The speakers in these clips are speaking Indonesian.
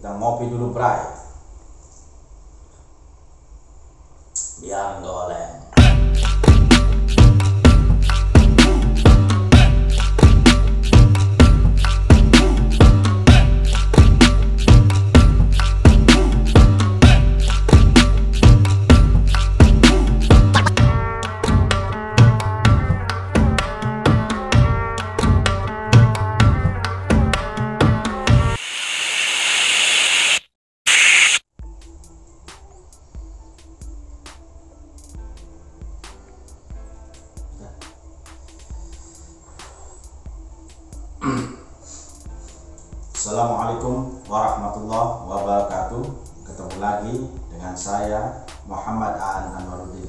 Kita ngopi dulu, Bray. Biar goleng. Assalamualaikum warahmatullahi wabarakatuh. Ketemu lagi dengan saya Muhammad Aan Anwaruddin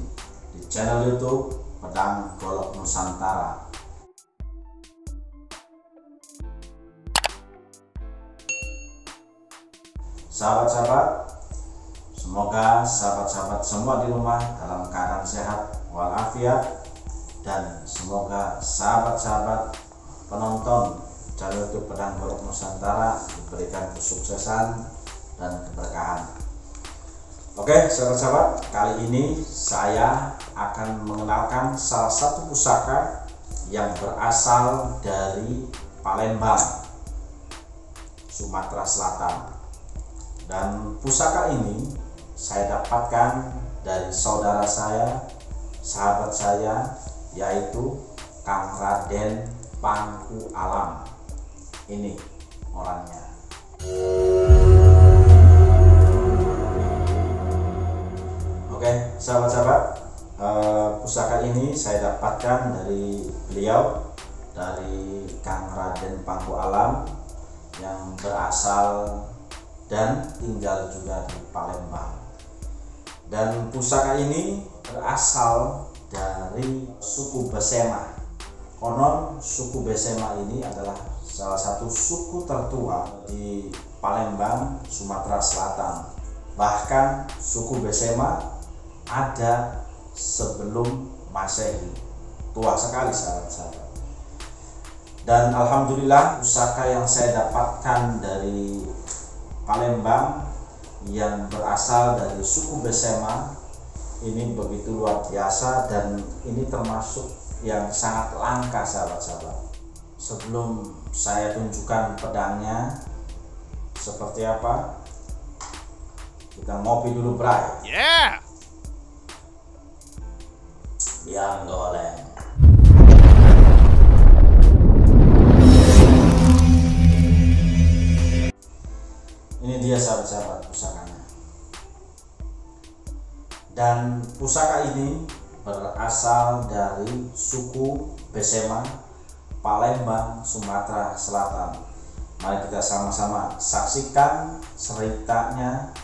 di channel YouTube Pedang Golok Nusantara. Sahabat-sahabat, semoga sahabat-sahabat semua di rumah dalam keadaan sehat walafiat, dan semoga sahabat-sahabat penonton channel YouTube Pedang Golok Nusantara diberikan kesuksesan dan keberkahan. Oke sahabat-sahabat, kali ini saya akan mengenalkan salah satu pusaka yang berasal dari Palembang, Sumatera Selatan. Dan pusaka ini saya dapatkan dari saudara saya, sahabat saya, yaitu Kang Raden Pangku Alam. Ini orangnya. Oke sahabat-sahabat, pusaka ini saya dapatkan dari beliau, dari Kang Raden Pangku Alam, yang berasal dan tinggal juga di Palembang. Dan pusaka ini berasal dari suku Besema. Konon suku Besema ini adalah salah satu suku tertua di Palembang, Sumatera Selatan. Bahkan suku Besema ada sebelum Masehi. Tua sekali sahabat-sahabat. Dan alhamdulillah pusaka yang saya dapatkan dari Palembang yang berasal dari suku Besema ini begitu luar biasa, dan ini termasuk yang sangat langka sahabat-sahabat. Sebelum saya tunjukkan pedangnya seperti apa, kita ngopi dulu, Bray. Yeah. Biar goleng. Ini dia sahabat-sahabat pusakanya. Dan pusaka ini berasal dari suku Besema, Palembang, Sumatera Selatan. Mari kita sama-sama saksikan ceritanya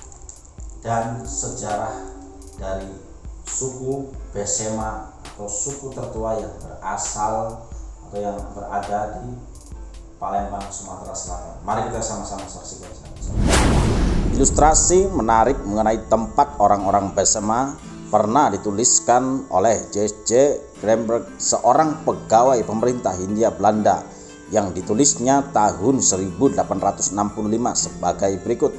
dan sejarah dari suku Besema atau suku tertua yang berasal atau yang berada di Palembang, Sumatera Selatan. Mari kita sama-sama saksikan. Ilustrasi menarik mengenai tempat orang-orang Besema pernah dituliskan oleh J.J. Gramberg, seorang pegawai pemerintah Hindia Belanda, yang ditulisnya tahun 1865 sebagai berikut.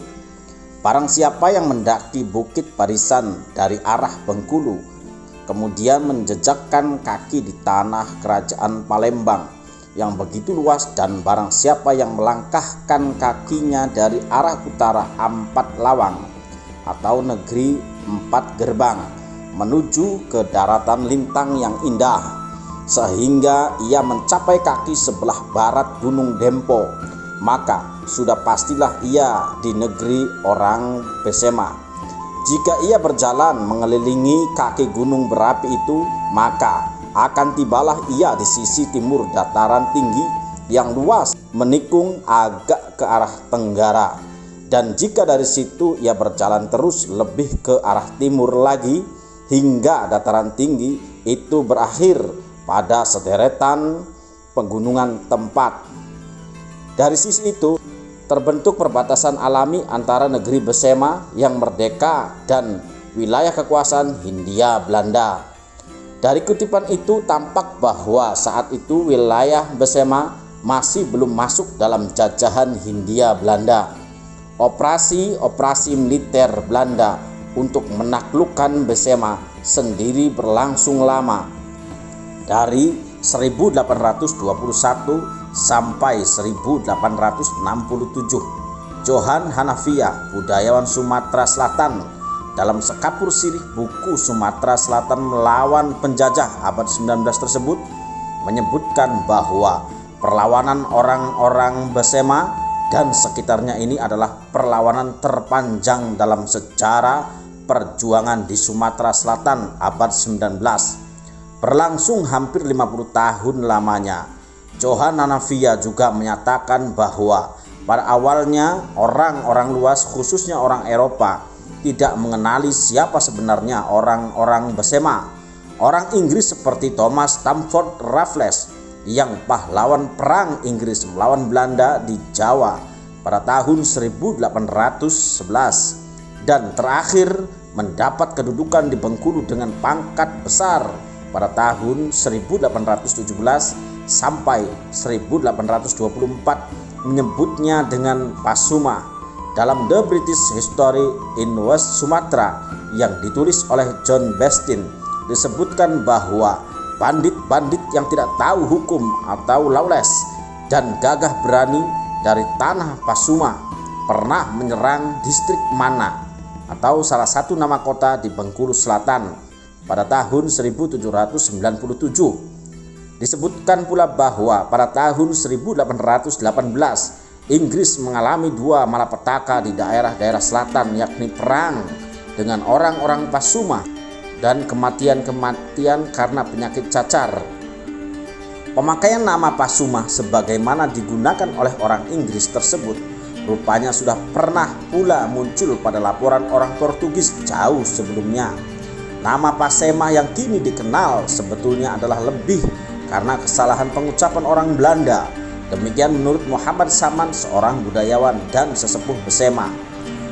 Barang siapa yang mendaki Bukit Barisan dari arah Bengkulu, kemudian menjejakkan kaki di tanah kerajaan Palembang yang begitu luas, dan barang siapa yang melangkahkan kakinya dari arah utara Ampat Lawang atau negeri 4 gerbang menuju ke daratan lintang yang indah, sehingga ia mencapai kaki sebelah barat Gunung Dempo, maka sudah pastilah ia di negeri orang Besema. Jika ia berjalan mengelilingi kaki gunung berapi itu, maka akan tibalah ia di sisi timur dataran tinggi yang luas menikung agak ke arah tenggara. Dan jika dari situ ia berjalan terus lebih ke arah timur lagi, hingga dataran tinggi itu berakhir pada sederetan pegunungan tempat. Dari sisi itu terbentuk perbatasan alami antara negeri Besema yang merdeka dan wilayah kekuasaan Hindia Belanda. Dari kutipan itu tampak bahwa saat itu wilayah Besema masih belum masuk dalam jajahan Hindia Belanda. Operasi militer Belanda untuk menaklukkan Besema sendiri berlangsung lama, dari 1821 sampai 1867. Johan Hanafiya, budayawan Sumatera Selatan, dalam sekapur sirih buku Sumatera Selatan melawan penjajah abad 19 tersebut menyebutkan bahwa perlawanan orang-orang Besema dan sekitarnya ini adalah perlawanan terpanjang dalam sejarah perjuangan di Sumatera Selatan abad 19. Berlangsung hampir 50 tahun lamanya. Johan Hanafiya juga menyatakan bahwa pada awalnya orang-orang luas, khususnya orang Eropa, tidak mengenali siapa sebenarnya orang-orang Besema. Orang Inggris seperti Thomas Stamford Raffles yang pahlawan perang Inggris melawan Belanda di Jawa pada tahun 1811 dan terakhir mendapat kedudukan di Bengkulu dengan pangkat besar pada tahun 1817 sampai 1824, menyebutnya dengan Pasuma. Dalam The British History in West Sumatra yang ditulis oleh John Bastin disebutkan bahwa bandit-bandit yang tidak tahu hukum atau lawless dan gagah berani dari tanah Pasuma pernah menyerang distrik Mana atau salah satu nama kota di Bengkulu Selatan pada tahun 1797. Disebutkan pula bahwa pada tahun 1818 Inggris mengalami dua malapetaka di daerah-daerah selatan, yakni perang dengan orang-orang Pasuma dan kematian-kematian karena penyakit cacar. Pemakaian nama Pasuma sebagaimana digunakan oleh orang Inggris tersebut rupanya sudah pernah pula muncul pada laporan orang Portugis jauh sebelumnya. Nama Pasema yang kini dikenal sebetulnya adalah lebih karena kesalahan pengucapan orang Belanda. Demikian menurut Muhammad Saman, seorang budayawan dan sesepuh Besema.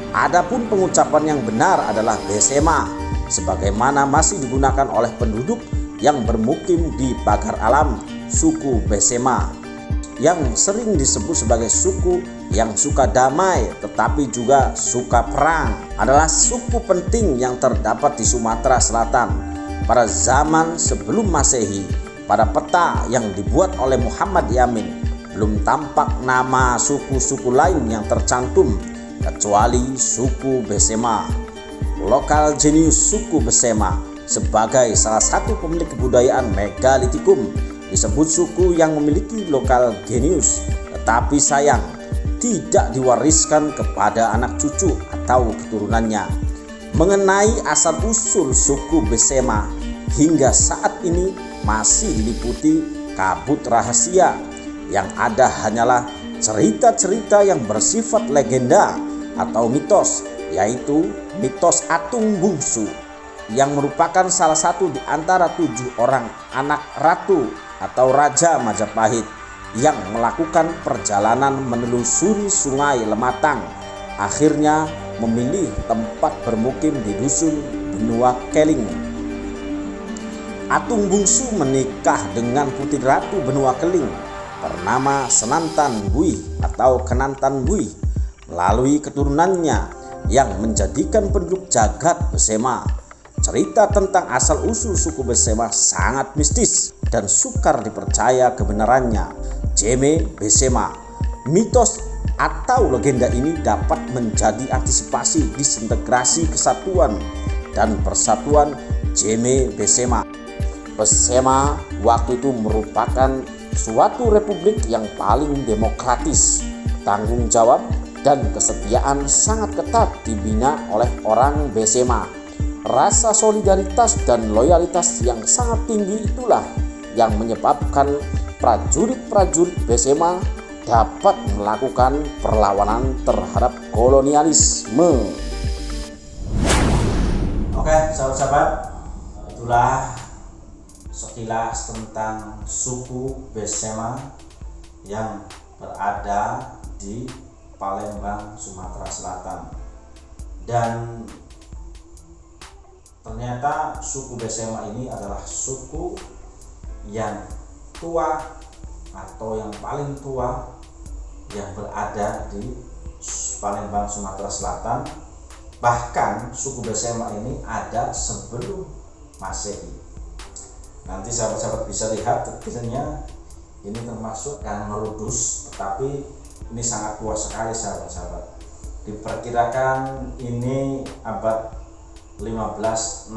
Adapun pengucapan yang benar adalah Besema, sebagaimana masih digunakan oleh penduduk yang bermukim di Pagar Alam, suku Besema, yang sering disebut sebagai suku yang suka damai tetapi juga suka perang, adalah suku penting yang terdapat di Sumatera Selatan pada zaman sebelum Masehi. Pada peta yang dibuat oleh Muhammad Yamin belum tampak nama suku-suku lain yang tercantum kecuali suku Besema. Lokal jenius suku Besema sebagai salah satu pemilik kebudayaan megalitikum disebut suku yang memiliki lokal genius, tetapi sayang tidak diwariskan kepada anak cucu atau keturunannya. Mengenai asal-usul suku Besema hingga saat ini masih diliputi kabut rahasia. Yang ada hanyalah cerita-cerita yang bersifat legenda atau mitos, yaitu mitos Atung Bungsu yang merupakan salah satu di antara 7 orang anak ratu atau Raja Majapahit yang melakukan perjalanan menelusuri sungai Lematang, akhirnya memilih tempat bermukim di dusun Benua Keling. Atung Bungsu menikah dengan putri ratu Benua Keling bernama Senantan Bui atau Kenantan Bui. Melalui keturunannya yang menjadikan penduduk jagat Besema. Cerita tentang asal-usul suku Besema sangat mistis dan sukar dipercaya kebenarannya. Jeme Besema, mitos atau legenda ini dapat menjadi antisipasi disintegrasi kesatuan dan persatuan Jeme Besema. Besema waktu itu merupakan suatu republik yang paling demokratis, tanggung jawab dan kesetiaan sangat ketat dibina oleh orang Besema. Rasa solidaritas dan loyalitas yang sangat tinggi itulah yang menyebabkan prajurit-prajurit Besema dapat melakukan perlawanan terhadap kolonialisme. Oke, sahabat-sahabat, itulah sekilas tentang suku Besema yang berada di Palembang, Sumatera Selatan. Dan ternyata suku Besema ini adalah suku yang tua atau yang paling tua yang berada di Palembang, Sumatera Selatan. Bahkan suku Besema ini ada sebelum Masehi. Nanti sahabat-sahabat bisa lihat detailnya. Ini termasuk yang merudus, tetapi ini sangat tua sekali sahabat-sahabat. Diperkirakan ini abad 15-16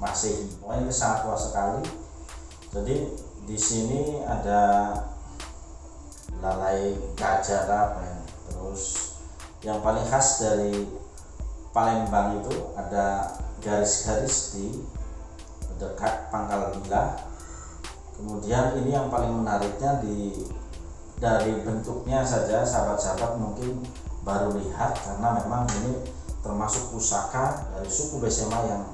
Masehi. Pokoknya ini sangat tua sekali. Jadi di sini ada lalai gajah apa ya. Terus yang paling khas dari Palembang itu ada garis-garis di dekat pangkal bila. Kemudian ini yang paling menariknya dari bentuknya saja sahabat-sahabat mungkin baru lihat, karena memang ini termasuk pusaka dari suku Besema yang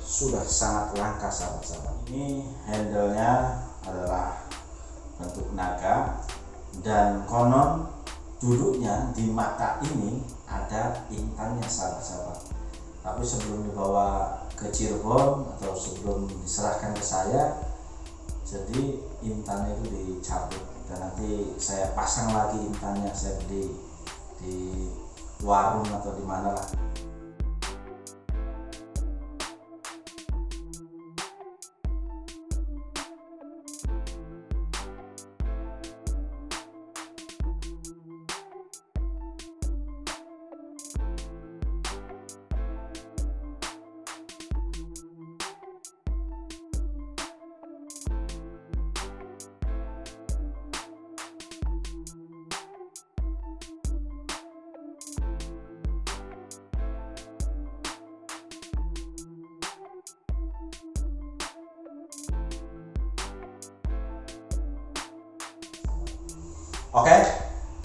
sudah sangat langka sahabat-sahabat. Ini handle-nya adalah bentuk naga, dan konon duduknya di mata ini ada intannya sahabat-sahabat. Tapi sebelum dibawa ke Cirebon atau sebelum diserahkan ke saya, jadi intannya itu dicabut, dan nanti saya pasang lagi intannya, saya beli di warung atau di mana lah. Oke,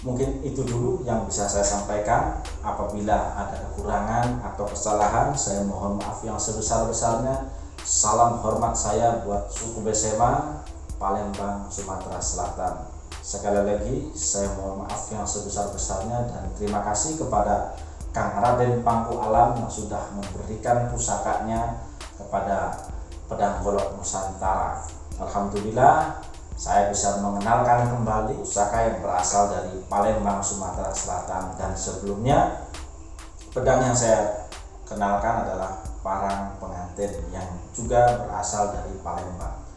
mungkin itu dulu yang bisa saya sampaikan. Apabila ada kekurangan atau kesalahan, saya mohon maaf yang sebesar-besarnya. Salam hormat saya buat suku Besema, Palembang, Sumatera Selatan. Sekali lagi, saya mohon maaf yang sebesar-besarnya, dan terima kasih kepada Kang Raden Pangku Alam yang sudah memberikan pusakanya kepada Pedang Golok Nusantara. Alhamdulillah, saya bisa mengenalkan kembali pusaka yang berasal dari Palembang, Sumatera Selatan. Dan sebelumnya, pedang yang saya kenalkan adalah parang pengantin yang juga berasal dari Palembang.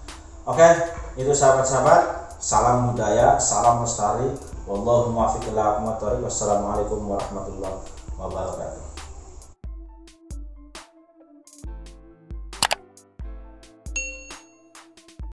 Oke, itu sahabat-sahabat. Salam budaya, salam lestari. Wallahu muwaffiq ila aqwamit thoriq. Wassalamualaikum warahmatullahi wabarakatuh.